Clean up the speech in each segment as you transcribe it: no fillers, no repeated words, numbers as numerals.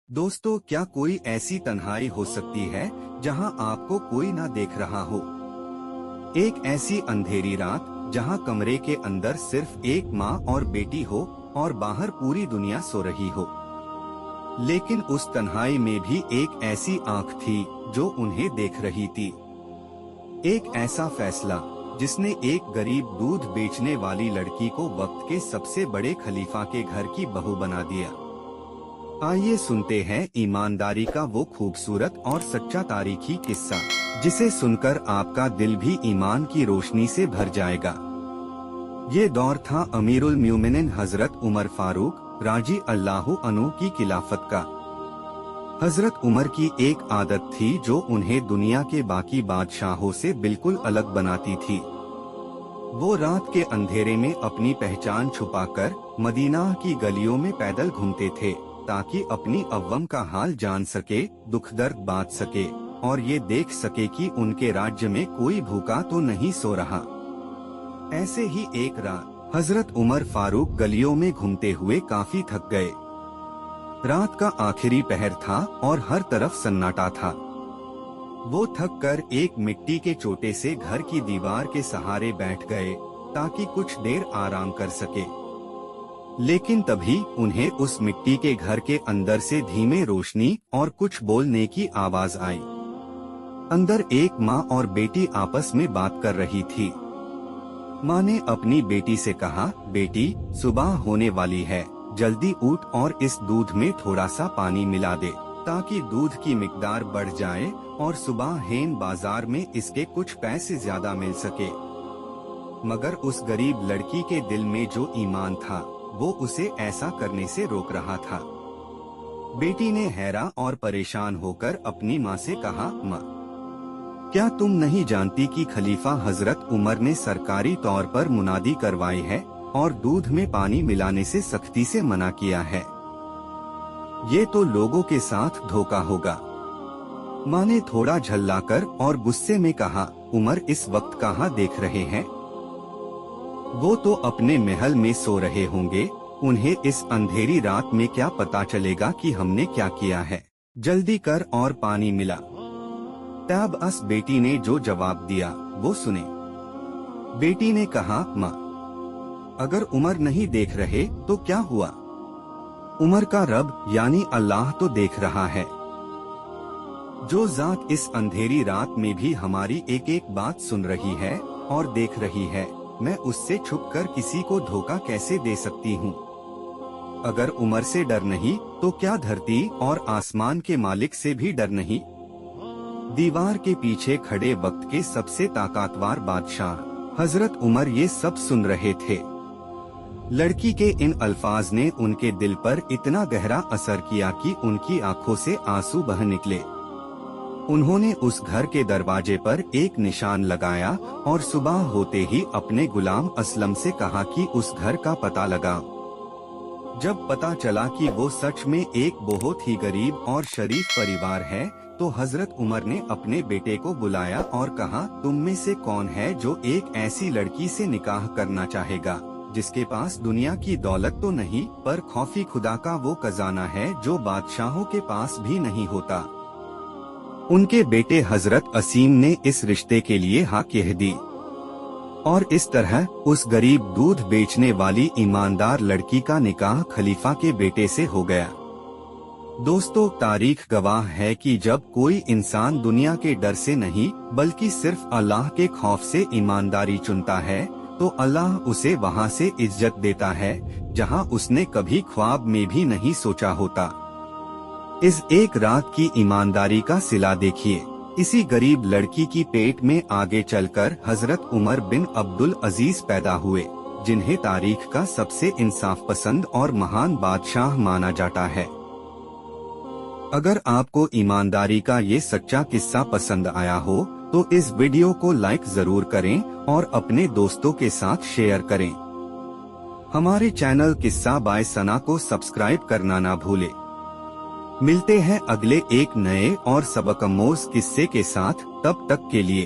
दोस्तों, क्या कोई ऐसी तन्हाई हो सकती है जहां आपको कोई ना देख रहा हो। एक ऐसी अंधेरी रात जहां कमरे के अंदर सिर्फ एक माँ और बेटी हो और बाहर पूरी दुनिया सो रही हो। लेकिन उस तन्हाई में भी एक ऐसी आंख थी जो उन्हें देख रही थी। एक ऐसा फैसला जिसने एक गरीब दूध बेचने वाली लड़की को वक्त के सबसे बड़े खलीफा के घर की बहू बना दिया। आइए सुनते हैं ईमानदारी का वो खूबसूरत और सच्चा तारीखी किस्सा, जिसे सुनकर आपका दिल भी ईमान की रोशनी से भर जाएगा। ये दौर था अमीरुल मोमिनीन हजरत उमर फारूक राजी अल्लाहु अन्हु की खिलाफत का। हजरत उमर की एक आदत थी जो उन्हें दुनिया के बाकी बादशाहों से बिल्कुल अलग बनाती थी। वो रात के अंधेरे में अपनी पहचान छुपाकर मदीना की गलियों में पैदल घूमते थे, ताकि अपनी अव्वम का हाल जान सके, दुख दर्द बांट सके और ये देख सके कि उनके राज्य में कोई भूखा तो नहीं सो रहा। ऐसे ही एक रात हजरत उमर फारूक गलियों में घूमते हुए काफी थक गए। रात का आखिरी पहर था और हर तरफ सन्नाटा था। वो थक कर एक मिट्टी के चोटे से घर की दीवार के सहारे बैठ गए ताकि कुछ देर आराम कर सके। लेकिन तभी उन्हें उस मिट्टी के घर के अंदर से धीमे रोशनी और कुछ बोलने की आवाज आई। अंदर एक माँ और बेटी आपस में बात कर रही थी। माँ ने अपनी बेटी से कहा, बेटी, सुबह होने वाली है, जल्दी उठ और इस दूध में थोड़ा सा पानी मिला दे, ताकि दूध की मिकदार बढ़ जाए और सुबह हेन बाजार में इसके कुछ पैसे ज्यादा मिल सके। मगर उस गरीब लड़की के दिल में जो ईमान था वो उसे ऐसा करने से रोक रहा था। बेटी ने हैरान और परेशान होकर अपनी माँ से कहा, माँ, क्या तुम नहीं जानती कि खलीफा हजरत उमर ने सरकारी तौर पर मुनादी करवाई है और दूध में पानी मिलाने से सख्ती से मना किया है। ये तो लोगों के साथ धोखा होगा। माँ ने थोड़ा झल्लाकर और गुस्से में कहा, उमर इस वक्त कहाँ देख रहे हैं? वो तो अपने महल में सो रहे होंगे। उन्हें इस अंधेरी रात में क्या पता चलेगा कि हमने क्या किया है। जल्दी कर और पानी मिला। तब अस बेटी ने जो जवाब दिया वो सुने। बेटी ने कहा, माँ, अगर उमर नहीं देख रहे तो क्या हुआ? उमर का रब यानी अल्लाह तो देख रहा है। जो जात इस अंधेरी रात में भी हमारी एक एक बात सुन रही है और देख रही है, मैं उससे छुपकर किसी को धोखा कैसे दे सकती हूँ? अगर उमर से डर नहीं तो क्या धरती और आसमान के मालिक से भी डर नहीं? दीवार के पीछे खड़े वक्त के सबसे ताकतवर बादशाह हजरत उमर ये सब सुन रहे थे। लड़की के इन अल्फाज ने उनके दिल पर इतना गहरा असर किया कि उनकी आंखों से आंसू बह निकले। उन्होंने उस घर के दरवाजे पर एक निशान लगाया और सुबह होते ही अपने गुलाम असलम से कहा कि उस घर का पता लगाओ। जब पता चला कि वो सच में एक बहुत ही गरीब और शरीफ परिवार है, तो हजरत उमर ने अपने बेटे को बुलाया और कहा, तुम में से कौन है जो एक ऐसी लड़की से निकाह करना चाहेगा जिसके पास दुनिया की दौलत तो नहीं, पर खौफी खुदा का वो खजाना है जो बादशाहों के पास भी नहीं होता। उनके बेटे हजरत असीम ने इस रिश्ते के लिए हाँ कह दी और इस तरह उस गरीब दूध बेचने वाली ईमानदार लड़की का निकाह खलीफा के बेटे से हो गया। दोस्तों, तारीख गवाह है कि जब कोई इंसान दुनिया के डर से नहीं बल्कि सिर्फ अल्लाह के खौफ से ईमानदारी चुनता है, तो अल्लाह उसे वहाँ से इज्जत देता है जहाँ उसने कभी ख्वाब में भी नहीं सोचा होता। इस एक रात की ईमानदारी का सिला देखिए। इसी गरीब लड़की की पेट में आगे चलकर हजरत उमर बिन अब्दुल अजीज पैदा हुए, जिन्हें तारीख का सबसे इंसाफ पसंद और महान बादशाह माना जाता है। अगर आपको ईमानदारी का ये सच्चा किस्सा पसंद आया हो तो इस वीडियो को लाइक जरूर करें और अपने दोस्तों के साथ शेयर करें। हमारे चैनल किस्सा बाय सना को सब्सक्राइब करना ना भूलें। मिलते हैं अगले एक नए और सबकआमोज़ किस्से के साथ। तब तक के लिए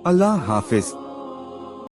अल्लाह हाफिज।